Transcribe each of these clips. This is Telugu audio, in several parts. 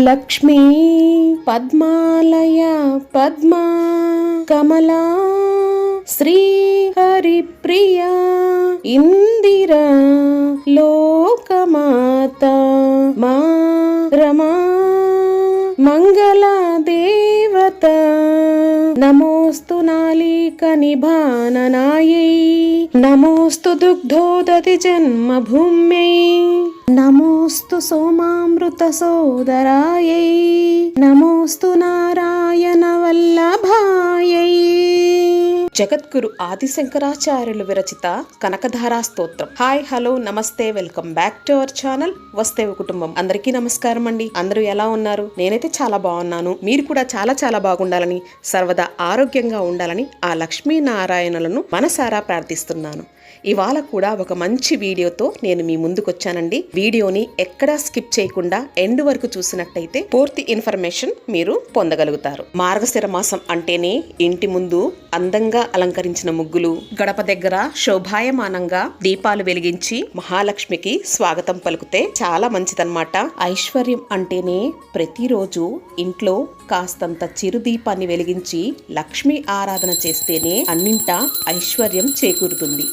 లక్ష్మీ పద్మాలయ పద్మా కమలా శ్రీ హరిప్రియ ఇందిరా లోకమాత మా రమా మంగళ దేవత నమోస్తు నాళిక నిభాననాయై నమోస్తు దుగ్ధోదతి జన్మభూమ్యై నమోస్తు సోమామృత సోదరాయై నమోస్తు నారాయణ వల్లభాయై. జగద్గురు ఆదిశంకరాచార్యులు విరచిత కనకధారా స్తోత్రం. హాయ్, హలో, నమస్తే, welcome back to our channel వస్తేవి కుటుంబం. అందరికీ నమస్కారం అండి. అందరూ ఎలా ఉన్నారు? నేనైతే చాలా బాగున్నాను. మీరు కూడా చాలా చాలా బాగుండాలని, సర్వదా ఆరోగ్యంగా ఉండాలని ఆ లక్ష్మీనారాయణలను మనసారా ప్రార్థిస్తున్నాను. ఇవాళ కూడా ఒక మంచి వీడియోతో నేను మీ ముందుకు వచ్చానండి. వీడియోని ఎక్కడా స్కిప్ చేయకుండా ఎండ్ వరకు చూసినట్టయితే పూర్తి ఇన్ఫర్మేషన్ మీరు పొందగలుగుతారు. మార్గశిర మాసం అంటేనే ఇంటి ముందు అందంగా అలంకరించిన ముగ్గులు, గడప దగ్గర శోభాయమానంగా దీపాలు వెలిగించి మహాలక్ష్మికి స్వాగతం పలుకుతే చాలా మంచిదన్నమాట. ఐశ్వర్యం అంటేనే ప్రతిరోజు ఇంట్లో కాస్తంత చిరు దీపాన్ని వెలిగించి లక్ష్మీ ఆరాధన చేస్తేనే అన్నింటా ఐశ్వర్యం చేకూరుతుంది.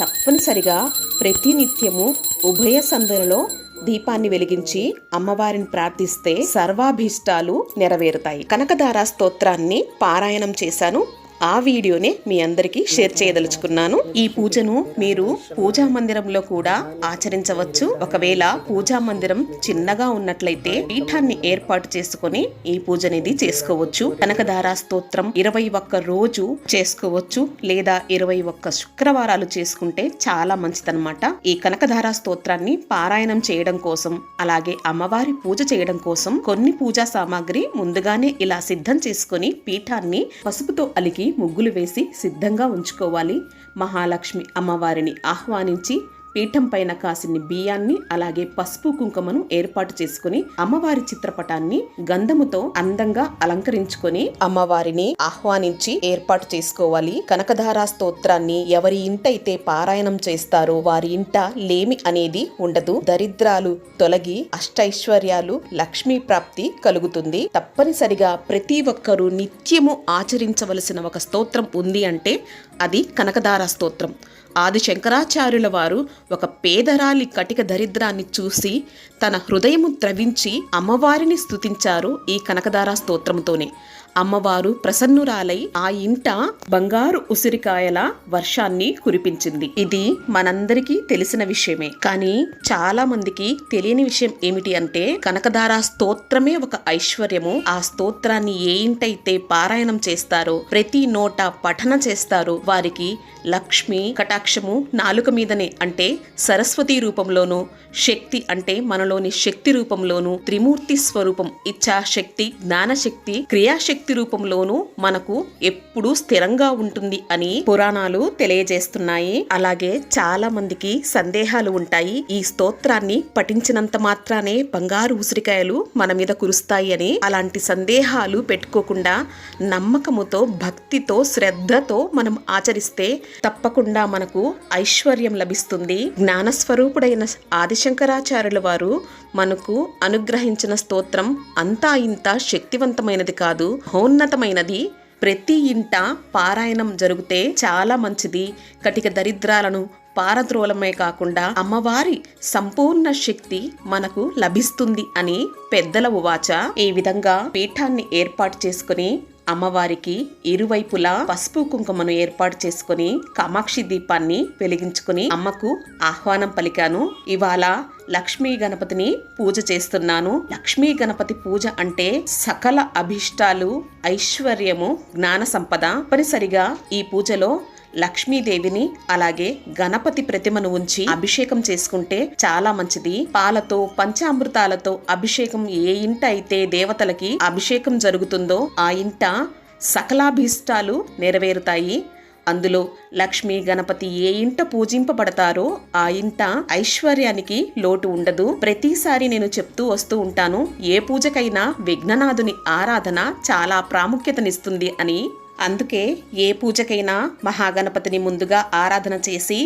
తప్పనిసరిగా ప్రతినిత్యము ఉభయ సంధ్యలలో దీపాన్ని వెలిగించి అమ్మవారిని ప్రార్థిస్తే సర్వాభీష్టాలు నెరవేరుతాయి. కనకధారా స్తోత్రాన్ని పారాయణం చేశాను. ఆ వీడియోనే మీ అందరికీ షేర్ చేయదలుచుకున్నాను. ఈ పూజను మీరు పూజా మందిరంలో కూడా ఆచరించవచ్చు. ఒకవేళ పూజా మందిరం చిన్నగా ఉన్నట్లయితే పీఠాన్ని ఏర్పాటు చేసుకుని ఈ పూజ అనేది చేసుకోవచ్చు. కనకధారా స్తోత్రం 21 రోజు చేసుకోవచ్చు, లేదా 21 శుక్రవారాలు చేసుకుంటే చాలా మంచిదన్నమాట. ఈ కనకధారా స్తోత్రాన్ని పారాయణం చేయడం కోసం, అలాగే అమ్మవారి పూజ చేయడం కోసం కొన్ని పూజా సామాగ్రి ముందుగానే ఇలా సిద్ధం చేసుకుని పీఠాన్ని పసుపుతో అలికి ముగ్గులు వేసి సిద్ధంగా ఉంచుకోవాలి. మహాలక్ష్మి అమ్మవారిని ఆహ్వానించి పీఠం పైన కాసిన్ని బియ్యాన్ని, అలాగే పసుపు కుంకుమను ఏర్పాటు చేసుకుని అమ్మవారి చిత్రపటాన్ని గంధముతో అందంగా అలంకరించుకొని అమ్మవారిని ఆహ్వానించి ఏర్పాటు చేసుకోవాలి. కనకధారా స్తోత్రాన్ని ఎవరి ఇంటైతే పారాయణం చేస్తారో వారి ఇంట లేమి అనేది ఉండదు. దరిద్రాలు తొలగి అష్టైశ్వర్యాలు, లక్ష్మీ ప్రాప్తి కలుగుతుంది. తప్పనిసరిగా ప్రతి ఒక్కరూ నిత్యము ఆచరించవలసిన ఒక స్తోత్రం ఉంది అంటే అది కనకధారా స్తోత్రం. ఆది శంకరాచార్యుల వారు ఒక పేదరాలి కటిక దరిద్రాన్ని చూసి తన హృదయము ద్రవించి అమ్మవారిని స్తుతించారు ఈ కనకధారా స్తోత్రంతోనే. అమ్మవారు ప్రసన్నురాలై ఆ ఇంట బంగారు ఉసిరికాయల వర్షాన్ని కురిపించింది. ఇది మనందరికీ తెలిసిన విషయమే. కానీ చాలా మందికి తెలియని విషయం ఏమిటి అంటే కనకధారా స్తోత్రమే ఒక ఐశ్వర్యము. ఆ స్తోత్రాన్ని ఏ ఇంటైతే పారాయణం చేస్తారో, ప్రతి నోట పఠన చేస్తారో వారికి లక్ష్మి కటాక్షము నాలుక మీదనే, అంటే సరస్వతి రూపంలోనూ, శక్తి అంటే మనలోని శక్తి రూపంలోనూ, త్రిమూర్తి స్వరూపం ఇచ్ఛాశక్తి, జ్ఞానశక్తి, క్రియాశక్తి రూపంలోనూ మనకు ఎప్పుడూ స్థిరంగా ఉంటుంది అని పురాణాలు తెలియజేస్తున్నాయి. అలాగే చాలా మందికి సందేహాలు ఉంటాయి. ఈ స్తోత్రాన్ని పఠించినంత మాత్రానే బంగారు ఉసిరికాయలు మన మీద కురుస్తాయి అని. అలాంటి సందేహాలు పెట్టుకోకుండా నమ్మకముతో, భక్తితో, శ్రద్ధతో మనం ఆచరిస్తే తప్పకుండా మనకు ఐశ్వర్యం లభిస్తుంది. జ్ఞానస్వరూపుడైన ఆదిశంకరాచార్యుల వారు మనకు అనుగ్రహించిన స్తోత్రం అంతా ఇంత శక్తివంతమైనది కాదు, మహోన్నతమైనది. ప్రతి ఇంట పారాయణం జరిగితే చాలా మంచిది. కటిక దరిద్రాలను పారద్రోలమే కాకుండా అమ్మవారి సంపూర్ణ శక్తి మనకు లభిస్తుంది అని పెద్దల ఉవాచ. ఈ విధంగా పీఠాన్ని ఏర్పాటు చేసుకుని అమ్మవారికి ఇరువైపులా పసుపు కుంకుమను ఏర్పాటు చేసుకుని కామాక్షి దీపాన్ని వెలిగించుకుని అమ్మకు ఆహ్వానం పలికాను. ఇవాళ లక్ష్మీ గణపతిని పూజ చేస్తున్నాను. లక్ష్మీ గణపతి పూజ అంటే సకల అభిష్టాలు, ఐశ్వర్యము, జ్ఞాన సంపద. తప్పనిసరిగా ఈ పూజలో లక్ష్మీదేవిని అలాగే గణపతి ప్రతిమను ఉంచి అభిషేకం చేసుకుంటే చాలా మంచిది. పాలతో, పంచామృతాలతో అభిషేకం ఏ ఇంట అయితే దేవతలకి అభిషేకం జరుగుతుందో ఆ ఇంట సకలాభీష్టాలు నెరవేరుతాయి. అందులో లక్ష్మీ గణపతి ఏ ఇంట పూజింపబడతారో ఆ ఇంట ఐశ్వర్యానికి లోటు ఉండదు. ప్రతిసారి నేను చెప్తూ వస్తూ ఉంటాను, ఏ పూజకైనా విఘ్ననాథుని ఆరాధన చాలా ప్రాముఖ్యతనిస్తుంది అని. అందుకే ఏ పూజకైనా మహాగణపతిని ముందుగా ఆరాధన చేసి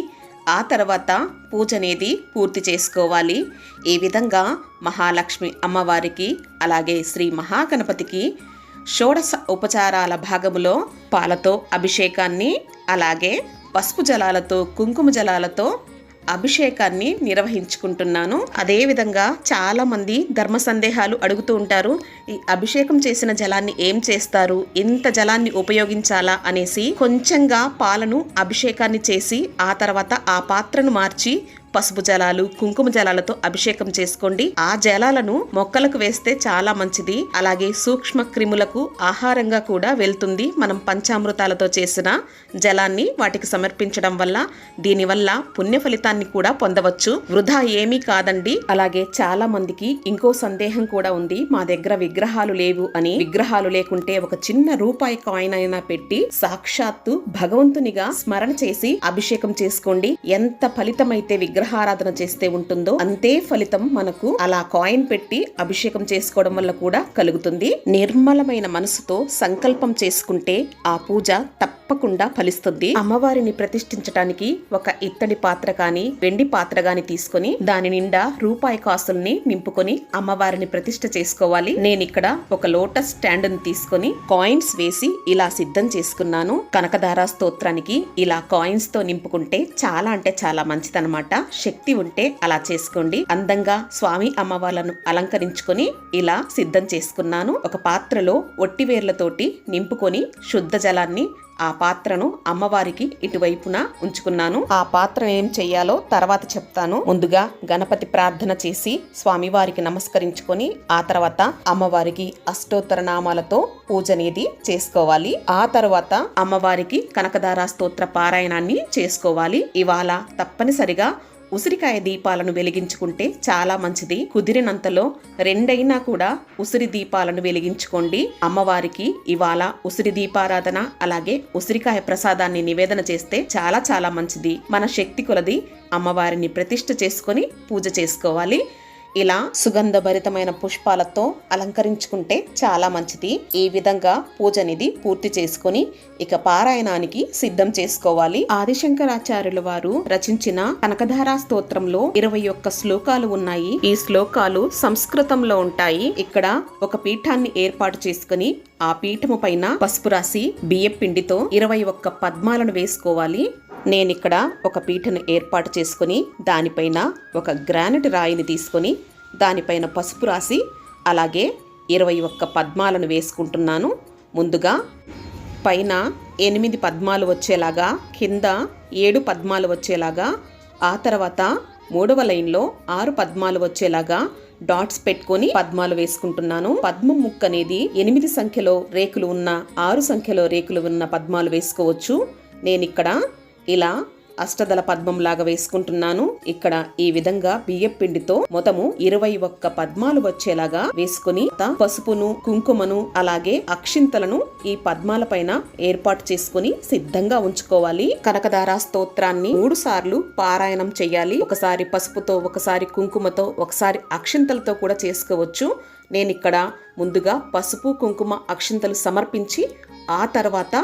ఆ తర్వాత పూజ అనేది పూర్తి చేసుకోవాలి. ఈ విధంగా మహాలక్ష్మి అమ్మవారికి అలాగే శ్రీ మహాగణపతికి షోడశ ఉపచారాల భాగములో పాలతో అభిషేకాన్ని అలాగే పసుపు జలాలతో కుంకుమ జలాలతో అభిషేకాన్ని నిర్వహించుకుంటున్నాను. అదేవిధంగా చాలా మంది ధర్మ సందేహాలు అడుగుతూ ఉంటారు. ఈ అభిషేకం చేసిన జలాన్ని ఏం చేస్తారు, ఎంత జలాన్ని ఉపయోగించాలా అనేసి కొంచెంగా పాలను అభిషేకాన్ని చేసి ఆ తర్వాత ఆ పాత్రను మార్చి పసుపు జలాలు కుంకుమ జలాలతో అభిషేకం చేసుకోండి. ఆ జలాలను మొక్కలకు వేస్తే చాలా మంచిది. అలాగే సూక్ష్మ క్రిములకు ఆహారంగా కూడా వెళ్తుంది. మనం పంచామృతాలతో చేసిన జలాన్ని వాటికి సమర్పించడం వల్ల దీనివల్ల పుణ్య ఫలితాన్ని కూడా పొందవచ్చు. వృధా ఏమీ కాదండి. అలాగే చాలా మందికి ఇంకో సందేహం కూడా ఉంది, మా దగ్గర విగ్రహాలు లేవు అని. విగ్రహాలు లేకుంటే ఒక చిన్న రూపాయి కాయిన్ అయినా పెట్టి సాక్షాత్తు భగవంతునిగా స్మరణ చేసి అభిషేకం చేసుకోండి. ఎంత ఫలితమైతే విగ్రహారాధన చేస్తే ఉంటుందో అంతే ఫలితం మనకు అలా కాయిన్ పెట్టి అభిషేకం చేసుకోవడం వల్ల కూడా కలుగుతుంది. నిర్మలమైన మనసుతో సంకల్పం చేసుకుంటే ఆ పూజ తప్పకుండా ఫలిస్తుంది. అమ్మవారిని ప్రతిష్ఠించడానికి ఒక ఇత్తడి పాత్ర గాని వెండి పాత్ర గాని తీసుకొని దాని నిండా రూపాయి కాసుల్ని నింపుకొని అమ్మవారిని ప్రతిష్ఠ చేసుకోవాలి. నేను ఇక్కడ ఒక లోటస్ స్టాండ్ ని తీసుకొని కాయిన్స్ వేసి ఇలా సిద్ధం చేసుకున్నాను. కనకధార స్తోత్రానికి ఇలా కాయిన్స్ తో నింపుకుంటే చాలా అంటే చాలా మంచిదన్నమాట. శక్తి ఉంటే అలా చేసుకోండి. అందంగా స్వామి అమ్మవార్లను అలంకరించుకొని ఇలా సిద్ధం చేసుకున్నాను. ఒక పాత్రలో ఒట్టివేర్లతోటి నింపుకొని శుద్ధ జలాన్ని ఆ పాత్రను అమ్మవారికి ఇటువైపున ఉంచుకున్నాను. ఆ పాత్ర ఏం చెయ్యాలో తర్వాత చెప్తాను. ముందుగా గణపతి ప్రార్థన చేసి స్వామివారికి నమస్కరించుకొని ఆ తర్వాత అమ్మవారికి అష్టోత్తర నామాలతో పూజ అనేది చేసుకోవాలి. ఆ తర్వాత అమ్మవారికి కనకధార స్తోత్ర పారాయణాన్ని చేసుకోవాలి. ఇవాళ తప్పనిసరిగా ఉసిరికాయ దీపాలను వెలిగించుకుంటే చాలా మంచిది. కుదిరినంతలో 2 అయినా కూడా ఉసిరి దీపాలను వెలిగించుకోండి. అమ్మవారికి ఇవాళ ఉసిరి దీపారాధన అలాగే ఉసిరికాయ ప్రసాదాన్ని నివేదన చేస్తే చాలా చాలా మంచిది. మన శక్తి కొలది అమ్మవారిని ప్రతిష్ఠ చేసుకొని పూజ చేసుకోవాలి. ఇలా సుగంధభరితమైన పుష్పాలతో అలంకరించుకుంటే చాలా మంచిది. ఈ విధంగా పూజ అనేది పూర్తి చేసుకొని ఇక పారాయణానికి సిద్ధం చేసుకోవాలి. ఆదిశంకరాచార్యుల వారు రచించిన కనకధార స్తోత్రంలో 21 శ్లోకాలు ఉన్నాయి. ఈ శ్లోకాలు సంస్కృతంలో ఉంటాయి. ఇక్కడ ఒక పీఠాన్ని ఏర్పాటు చేసుకుని ఆ పీఠము పైన పసుపు రాసి బియ్యం పిండితో 21 పద్మాలను వేసుకోవాలి. నేనిక్కడ ఒక పీఠను ఏర్పాటు చేసుకుని దానిపైన ఒక గ్రానైట్ రాయిని తీసుకొని దానిపైన పసుపు రాసి అలాగే 21 పద్మాలను వేసుకుంటున్నాను. ముందుగా పైన 8 పద్మాలు వచ్చేలాగా, కింద 7 పద్మాలు వచ్చేలాగా, ఆ తర్వాత 3వ లైన్లో 6 పద్మాలు వచ్చేలాగా డాట్స్ పెట్టుకొని పద్మాలు వేసుకుంటున్నాను. పద్మం ముక్క అనేది 8 సంఖ్యలో రేకులు ఉన్న 6 సంఖ్యలో రేకులు ఉన్న పద్మాలు వేసుకోవచ్చు. నేనిక్కడ ఇలా అష్టదళ పద్మం లాగా వేసుకుంటున్నాను. ఇక్కడ ఈ విధంగా బియ్యం పిండితో మొత్తము 21 పద్మాలు వచ్చేలాగా వేసుకుని పసుపును కుంకుమను అలాగే అక్షింతలను ఈ పద్మాల పైన ఏర్పాటు చేసుకుని సిద్ధంగా ఉంచుకోవాలి. కనకధార స్తోత్రాన్ని 3 సార్లు పారాయణం చెయ్యాలి. ఒకసారి పసుపుతో, ఒకసారి కుంకుమతో, ఒకసారి అక్షింతలతో కూడా చేసుకోవచ్చు. నేనిక్కడ ముందుగా పసుపు కుంకుమ అక్షింతలు సమర్పించి ఆ తర్వాత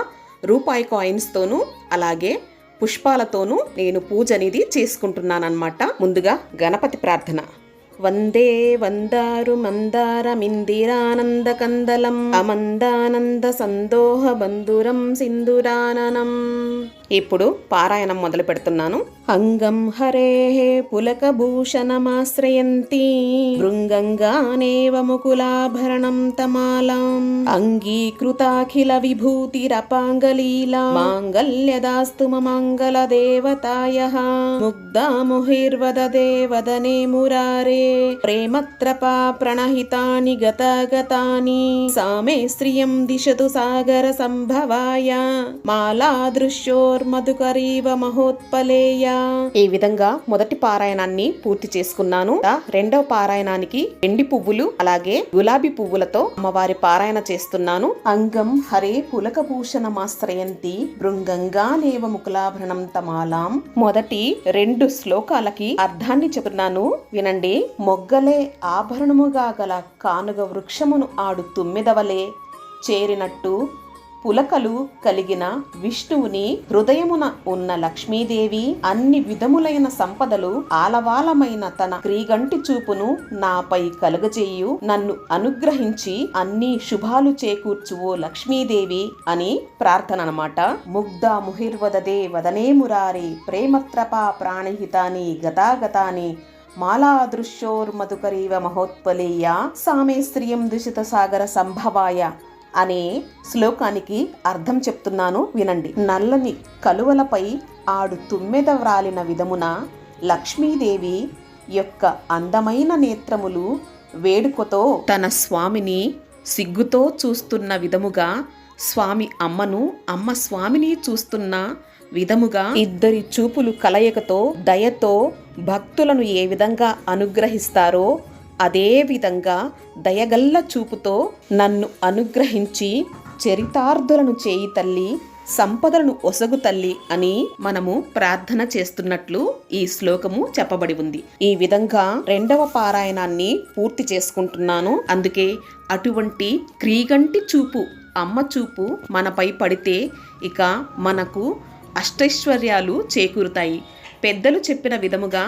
రూపాయి కాయిన్స్ తోను అలాగే పుష్పాలతోనూ నేను పూజ అనేది చేసుకుంటున్నానన్నమాట. ముందుగా గణపతి ప్రార్థన. వందే వందారు మందారమిందిరానంద కందలం అమందానంద సందోహ బంధురం సింధురాననం. ఇప్పుడు పారాయణం మొదలు పెడుతున్నాను. అంగం హరేః పులకభూషణమాశ్రయంతి భృంగంగానేవ ముకులాభరణం తమాలాం అంగీకృతాఖిల విభూతిరపాంగలీలా మాంగళ్యదాస్తు మమంగళ దేవతాయః ముగ్ధా ముహిర్వదదే వదనే మురారే ప్రేమత్రపా ప్రణహితాని గతాగతాని సామే శ్రియం దిశతు సాగర సంభవాయ మాలా దృశ్యోర్మధుకరీవ మహోత్పలేయ. ఈ విధంగా మొదటి పారాయణాన్ని పూర్తి చేసుకున్నాను. రెండవ పారాయణానికి వెండి పువ్వులు అలాగే గులాబీ పువ్వులతో అమ్మవారి పారాయణ చేస్తున్నాను. అంగం హరే పులకభూషణమాశ్రయంతి భృంగంగానేవ ముకులాభరణం తమాలాం. మొదటి 2 శ్లోకాలకి అర్థాన్ని చెబుతున్నాను, వినండి. మొగ్గలే ఆభరణముగా గల కానుగ వృక్షమును ఆడు తుమ్మెదవలే చేరినట్టు పులకలు కలిగిన విష్ణువుని హృదయమున ఉన్న లక్ష్మీదేవి అన్ని విధములైన సంపదలు ఆలవాలమైన తన క్రీగంటి చూపును నాపై కలుగజేయు, నన్ను అనుగ్రహించి అన్ని శుభాలు చేకూర్చువో లక్ష్మీదేవి అని ప్రార్థన అన్నమాట. ముగ్ధ ముహిర్వదదే వదనే మురారి ప్రేమత్రపా ప్రాణహితాని గతాగతాని మాలాదృశ్యోర్మధుకరీవ మహోత్పలేయ సామే శ్రియం దుషిత సాగర సంభవాయ అనే శ్లోకానికి అర్థం చెప్తున్నాను వినండి. నల్లని కలువలపై ఆడు తుమ్మెద వ్రాలిన విధమున లక్ష్మీదేవి యొక్క అందమైన నేత్రములు వేడుకతో తన స్వామిని సిగ్గుతో చూస్తున్న విధముగా స్వామి అమ్మను, అమ్మ స్వామిని చూస్తున్న విధముగా ఇద్దరి చూపులు కలయికతో దయతో భక్తులను ఏ విధంగా అనుగ్రహిస్తారో అదే విధంగా దయగల్ల చూపుతో నన్ను అనుగ్రహించి చరితార్థులను చేయి తల్లి, సంపదలను ఒసగు తల్లి అని మనము ప్రార్థన చేస్తున్నట్లు ఈ శ్లోకము చెప్పబడి ఉంది. ఈ విధంగా 2వ పారాయణాన్ని పూర్తి చేసుకుంటున్నాను. అందుకే అటువంటి క్రీగంటి చూపు, అమ్మ చూపు మనపై పడితే ఇక మనకు అష్టైశ్వర్యాలు చేకూరుతాయి. పెద్దలు చెప్పిన విధముగా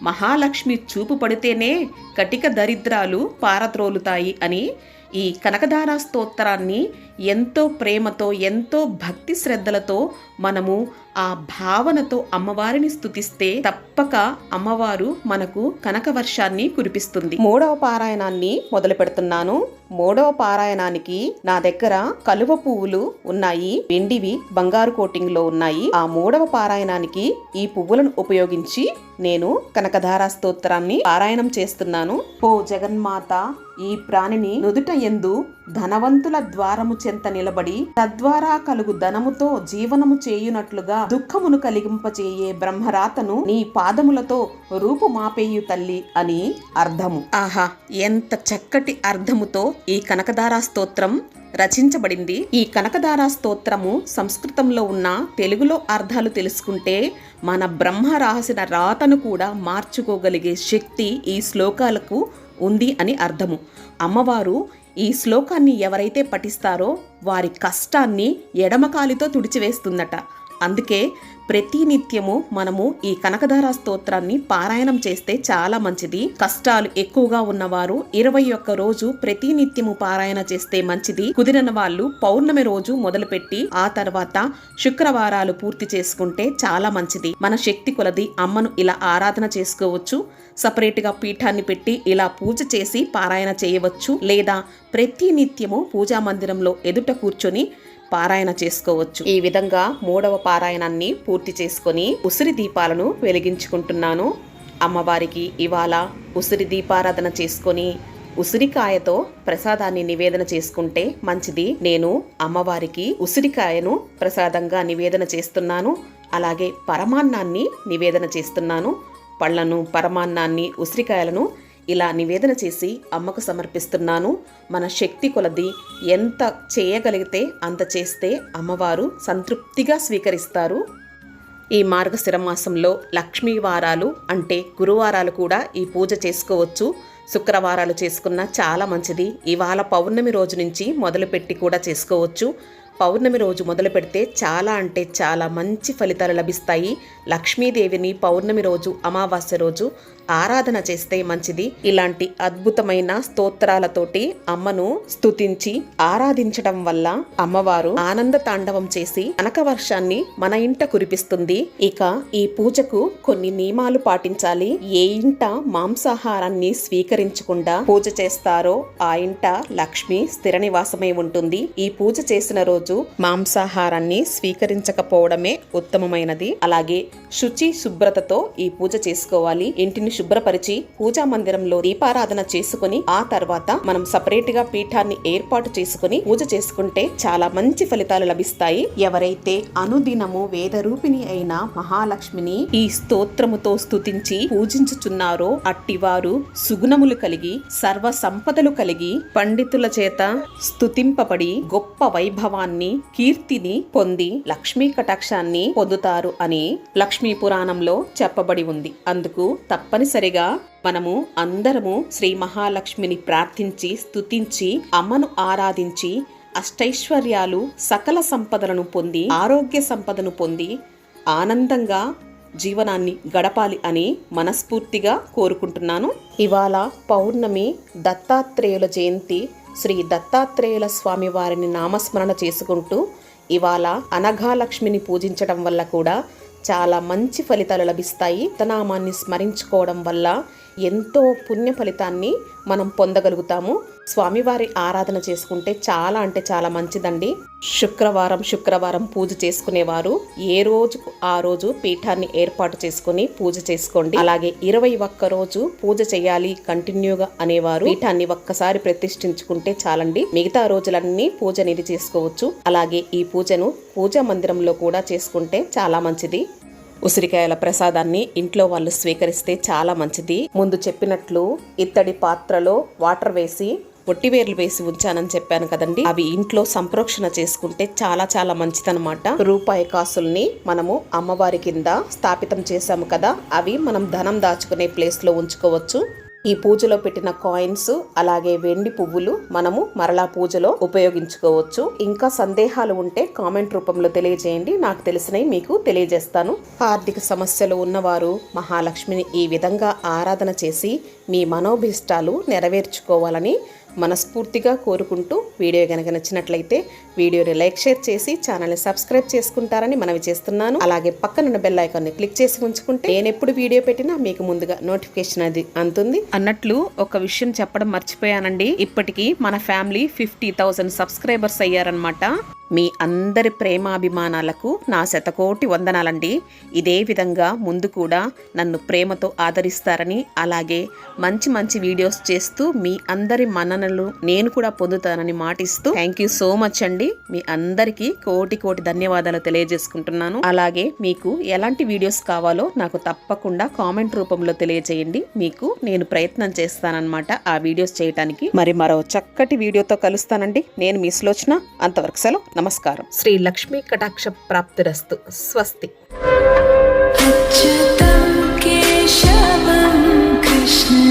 మహాలక్ష్మి చూపు పడితేనే కటిక దరిద్రాలు పారద్రోలుతాయి అని ఈ కనకధార స్తోత్రాన్ని ఎంతో ప్రేమతో, ఎంతో భక్తి శ్రద్ధలతో మనము ఆ భావనతో అమ్మవారిని స్తుతిస్తే తప్పక అమ్మవారు మనకు కనక వర్షాన్ని కురిపిస్తుంది. 3వ పారాయణాన్ని మొదలు పెడుతున్నాను. 3వ పారాయణానికి నా దగ్గర కలువ పువ్వులు ఉన్నాయి, వెండివి బంగారు కోటింగ్ లో ఉన్నాయి. ఆ 3వ పారాయణానికి ఈ పువ్వులను ఉపయోగించి నేను కనకధార స్తోత్రాన్ని పారాయణం చేస్తున్నాను. ఓ జగన్మాత, ఈ ప్రాణిని నుదుట యందు ధనవంతుల ద్వారము చెంత నిలబడి తద్వారా కలుగు ధనముతో జీవనము చేయునట్లుగా దుఃఖమును కలిగింపచేయే బ్రహ్మరాతను నీ పాదములతో రూపు మాపేయు తల్లి అని అర్థము. ఆహా, ఎంత చక్కటి అర్థముతో ఈ కనకధార స్తోత్రం రచించబడింది. ఈ కనకధార స్తోత్రము సంస్కృతంలో ఉన్న తెలుగులో అర్థాలు తెలుసుకుంటే మన బ్రహ్మ రాసిన రాతను కూడా మార్చుకోగలిగే శక్తి ఈ శ్లోకాలకు ఉంది అని అర్థము. అమ్మవారు ఈ శ్లోకాన్ని ఎవరైతే పఠిస్తారో వారి కష్టాన్ని ఎడమకాలితో తుడిచివేస్తుందట. అందుకే ప్రతి నిత్యము మనము ఈ కనకధార స్తోత్రాన్ని పారాయణం చేస్తే చాలా మంచిది. కష్టాలు ఎక్కువగా ఉన్నవారు 21 రోజు ప్రతి నిత్యము పారాయణ చేస్తే మంచిది. కుదిరిన వాళ్ళు పౌర్ణమి రోజు మొదలుపెట్టి ఆ తర్వాత శుక్రవారాలు పూర్తి చేసుకుంటే చాలా మంచిది. మన శక్తి కొలది అమ్మను ఇలా ఆరాధన చేసుకోవచ్చు. సపరేట్గా పీఠాన్ని పెట్టి ఇలా పూజ చేసి పారాయణ చేయవచ్చు, లేదా ప్రతి నిత్యము పూజా మందిరంలో ఎదుట కూర్చొని పారాయణ చేసుకోవచ్చు. ఈ విధంగా 3వ పారాయణాన్ని పూర్తి చేసుకొని ఉసిరి దీపాలను వెలిగించుకుంటున్నాను. అమ్మవారికి ఇవాళ ఉసిరి దీపారాధన చేసుకొని ఉసిరికాయతో ప్రసాదాన్ని నివేదన చేసుకుంటే మంచిది. నేను అమ్మవారికి ఉసిరికాయను ప్రసాదంగా నివేదన చేస్తున్నాను. అలాగే పరమాన్నాన్ని నివేదన చేస్తున్నాను. పళ్ళను, పరమాన్నాన్ని, ఉసిరికాయలను ఇలా నివేదన చేసి అమ్మకు సమర్పిస్తున్నాను. మన శక్తి కొలది ఎంత చేయగలిగితే అంత చేస్తే అమ్మవారు సంతృప్తిగా స్వీకరిస్తారు. ఈ మార్గశిర మాసంలో లక్ష్మీ వారాలు అంటే గురువారాలు కూడా ఈ పూజ చేసుకోవచ్చు. శుక్రవారాలు చేసుకున్నా చాలా మంచిది. ఇవాళ పౌర్ణమి రోజు నుంచి మొదలుపెట్టి కూడా చేసుకోవచ్చు. పౌర్ణమి రోజు మొదలు పెడితే చాలా అంటే చాలా మంచి ఫలితాలు లభిస్తాయి. లక్ష్మీదేవిని పౌర్ణమి రోజు, అమావాస్య రోజు ఆరాధన చేస్తే మంచిది. ఇలాంటి అద్భుతమైన స్తోత్రాలతోటి అమ్మను స్తుతించి ఆరాధించడం వల్ల అమ్మవారు ఆనంద తాండవం చేసి కనక వర్షాన్ని మన ఇంట కురిపిస్తుంది. ఇక ఈ పూజకు కొన్ని నియమాలు పాటించాలి. ఏ ఇంట మాంసాహారాన్ని స్వీకరించకుండా పూజ చేస్తారో ఆ ఇంట లక్ష్మి స్థిర నివాసమై ఉంటుంది. ఈ పూజ చేసిన రోజు మాంసాహారాన్ని స్వీకరించకపోవడమే ఉత్తమమైనది. అలాగే శుచి శుభ్రతతో ఈ పూజ చేసుకోవాలి. ఇంటిని శుభ్రపరిచి పూజా మందిరంలో దీపారాధన చేసుకుని ఆ తర్వాత మనం సపరేట్ గా పీఠాన్ని ఏర్పాటు చేసుకుని పూజ చేసుకుంటే చాలా మంచి ఫలితాలు లభిస్తాయి. ఎవరైతే అనుదినము వేదరూపిణి అయిన మహాలక్ష్మిని ఈ స్తోత్రముతో స్తుతించి పూజించుచున్నారో అట్టివారు సుగుణములు కలిగి సర్వ సంపదలు కలిగి పండితుల చేత స్తుతింపబడి గొప్ప వైభవాన్ని, కీర్తిని పొంది లక్ష్మీ కటాక్షాన్ని పొందుతారు అని లక్ష్మీ పురాణంలో చెప్పబడి ఉంది. అందుకు తప్పనిసరిగా మనము అందరము శ్రీ మహాలక్ష్మిని ప్రార్థించి స్తుతించి అమ్మను ఆరాధించి అష్టైశ్వర్యాలు సకల సంపదలను పొంది ఆరోగ్య సంపదను పొంది ఆనందంగా జీవనాన్ని గడపాలి అని మనస్ఫూర్తిగా కోరుకుంటున్నాను. ఇవాళ పౌర్ణమి, దత్తాత్రేయుల జయంతి. శ్రీ దత్తాత్రేయుల స్వామి వారిని నామస్మరణ చేసుకుంటూ ఇవాళ అనఘాలక్ష్మిని పూజించడం వల్ల కూడా చాలా మంచి ఫలితాలు లభిస్తాయి. నామాన్ని స్మరించుకోవడం వల్ల ఎంతో పుణ్య ఫలితాన్ని మనం పొందగలుగుతాము. స్వామివారి ఆరాధన చేసుకుంటే చాలా అంటే చాలా మంచిదండి. శుక్రవారం పూజ చేసుకునేవారు ఏ రోజుకు ఆ రోజు పీఠాన్ని ఏర్పాటు చేసుకుని పూజ చేసుకోండి. అలాగే 21 రోజు పూజ చేయాలి కంటిన్యూగా అనేవారు పీఠాన్ని ఒక్కసారి ప్రతిష్ఠించుకుంటే చాలండి. మిగతా రోజులన్నీ పూజ అనేది చేసుకోవచ్చు. అలాగే ఈ పూజను పూజా మందిరంలో కూడా చేసుకుంటే చాలా మంచిది. ఉసిరికాయల ప్రసాదాన్ని ఇంట్లో వాళ్ళు స్వీకరిస్తే చాలా మంచిది. ముందు చెప్పినట్లు ఇత్తడి పాత్రలో వాటర్ వేసి పొట్టివేర్లు వేసి ఉంచానని చెప్పాను కదండి. అవి ఇంట్లో సంప్రోక్షణ చేసుకుంటే చాలా చాలా మంచిదన్నమాట. రూపాయి కాసుల్ని మనము అమ్మవారి కింద స్థాపితం చేశాము కదా, అవి మనం ధనం దాచుకునే ప్లేస్ లో ఉంచుకోవచ్చు. ఈ పూజలో పెట్టిన కాయిన్స్ అలాగే వెండి పువ్వులు మనము మరలా పూజలో ఉపయోగించుకోవచ్చు. ఇంకా సందేహాలు ఉంటే కామెంట్ రూపంలో తెలియజేయండి, నాకు తెలిసినవి మీకు తెలియజేస్తాను. ఆర్థిక సమస్యలు ఉన్నవారు మహాలక్ష్మిని ఈ విధంగా ఆరాధన చేసి మీ మనోభీష్టాలు నెరవేర్చుకోవాలని మనస్ఫూర్తిగా కోరుకుంటూ వీడియో కనుక నచ్చినట్లయితే వీడియోని లైక్, షేర్ చేసి ఛానల్ని సబ్స్క్రైబ్ చేసుకుంటారని మనవి చేస్తున్నాను. అలాగే పక్కనున్న బెల్ ఐకాన్ని క్లిక్ చేసి ఉంచుకుంటే నేను ఎప్పుడు వీడియో పెట్టినా మీకు ముందుగా నోటిఫికేషన్ అది అందుతుంది. అన్నట్లు ఒక విషయం చెప్పడం మర్చిపోయానండి. ఇప్పటికీ మన ఫ్యామిలీ 50,000 సబ్స్క్రైబర్స్ అయ్యారనమాట. మీ అందరి ప్రేమాభిమానాలకు నా శతకోటి వందనాలండి. ఇదే విధంగా ముందు కూడా నన్ను ప్రేమతో ఆదరిస్తారని, అలాగే మంచి మంచి వీడియోస్ చేస్తూ మీ అందరి మన్ననలు నేను కూడా పొందుతానని మాటిస్తూ థ్యాంక్ యూ సో మచ్ అండి. మీ అందరికీ కోటి కోటి ధన్యవాదాలు తెలియజేసుకుంటున్నాను. అలాగే మీకు ఎలాంటి వీడియోస్ కావాలో నాకు తప్పకుండా కామెంట్ రూపంలో తెలియజేయండి. మీకు నేను ప్రయత్నం చేస్తానన్నమాట ఆ వీడియోస్ చేయడానికి. మరి మరో చక్కటి వీడియోతో కలుస్తానండి. నేను మీ సులోచన. అంతవరకు సెలవు. నమస్కారం. శ్రీ లక్ష్మీ కటాక్ష ప్రాప్తిరస్తు. స్వస్తి. అచ్యుతం కేశవం కృష్ణ